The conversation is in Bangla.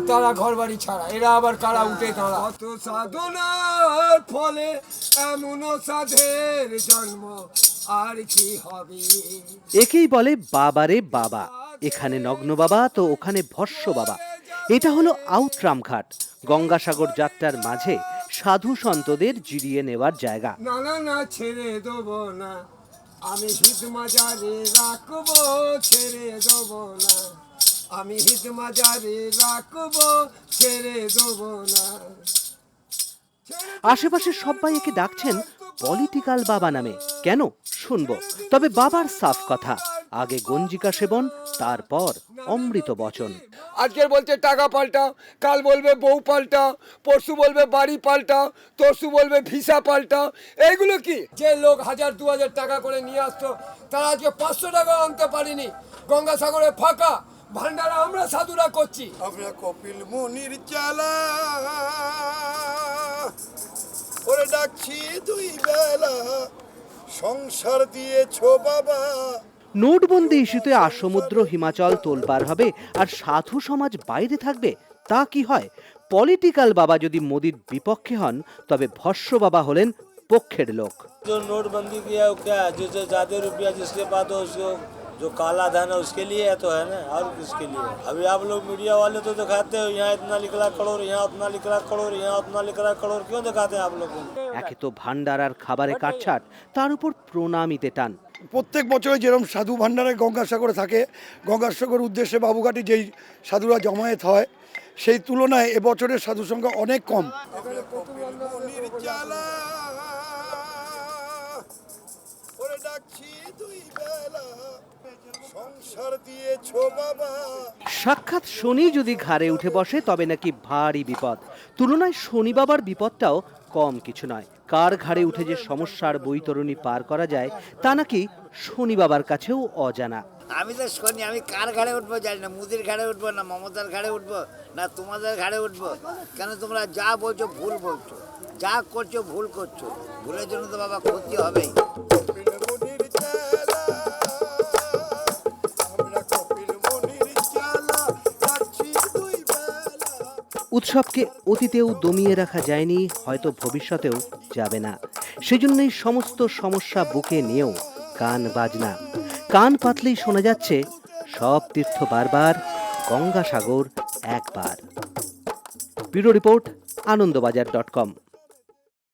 তারা ঘর বাড়ি ছাড়া, এরা আবার কারা উঠে তারা। কত সাধনার ফলে এমন সাধের জন্ম, আর কি হবে। একেই বলে বাবারে বাবা। এখানে নগ্ন বাবা তো ওখানে ভস্য বাবা। এটা হলো আউটরামঘাট, গঙ্গাসাগর যাত্রার মাঝে সাধু সন্তদের জিরিয়ে নেওয়ার জায়গা। না না না, ছেড়ে দেবো না, আমি হিত মাজারে রাখবো, ছেড়ে দেবো না, আমি হিত মাজারে রাখবো, ছেড়ে দেবো না। আশেপাশে সবাই একে ডাকছেন পলিটিক্যাল বাবা নামে। কেন শুনবো, তবে বাবার সাফ কথা, আগে গঞ্জিকা সেবন, তারপর অমৃত বচন। আজকের বলছে টাকা পাল্টাও, কাল বলবে বউ পাল্টাও, পরশু বলবে বাড়ি পাল্টাও, তরশু বলবে ভিসা পাল্টাও। এইগুলো কি? যে লোক 1000-2000 টাকা করে নিয়ে আসতো, তারা আজকে 500 টাকা আনতে পারিনি। গঙ্গাসাগরে ফাঁকা, ভান্ডারা আমরা সাধুরা করছি। আমরা কপিল মুনির চালা ওরে ডাকছি দুই বেলা, সংসার দিয়েছো বাবা। নোটবন্দি ইস্যুতে আসমুদ্র হিমাচল তোলপার হবে আর সাধু সমাজ বাইরে থাকবে, তা কি হয়? পলিটিক্যাল বাবা যদি মোদির বিপক্ষে হন, তবে ভস্য বাবা হলেন পক্ষের লোক। जो नोटबंदी किया है वो क्या है, जो ज्यादा रुपया जिसके पास हो उसको, जो काला धन है उसके लिए है तो है ना, और किसके लिए? अभी आप लोग मीडिया वाले तो दिखाते हो यहाँ इतना निकला करोड़, यहाँ उतना निकला करोड़, यहाँ उतना निकला करोड़, क्यों दिखाते हैं आप लोग को? একে তো ভান্ডার আর খাবারে কাটছাট, তার উপর প্রণামিতে টান। প্রত্যেক বছরে যেরকম সাধু ভান্ডারে গঙ্গাসাগরে থাকে, গঙ্গাসাগর উদ্দেশ্যে বাবুঘাটি যেই সাধুরা জমায়েত হয়, সেই তুলনায় এবছরের সাধু সংখ্যা অনেক কম। সাক্ষাৎ শনি যদি ঘাড়ে উঠে বসে, তবে নাকি ভারী বিপদ। তুলনায় শনি বাবার বিপদটাও কম কিছু নয়। কার ঘাড়ে উঠে যে সমস্যার বৈতরণী পার করা যায়, তা নাকি শনি বাবার কাছেও অজানা। আমি তো শনি, আমি কার ঘাড়ে উঠবো জানি না, মুদির ঘাড়ে উঠবো না মমতার ঘাড়ে উঠবো না তোমাদের ঘাড়ে উঠবো। কেন তোমরা যা বলছো ভুল বলছো, যা করছো ভুল করছো, ভুলের জন্য তো বাবা ক্ষতি হবেই। উৎসবকে অতীতেও দমিয়ে রাখা যায়নি, হয়তো ভবিষ্যতেও যাবে না। সেজন্যই সমস্ত সমস্যা বুকে নিয়েও কান বাজনা। কান পাতলেই শোনা যাচ্ছে সব তীর্থ বারবার, গঙ্গাসাগর একবার। Bureau report, আনন্দবাজার.com।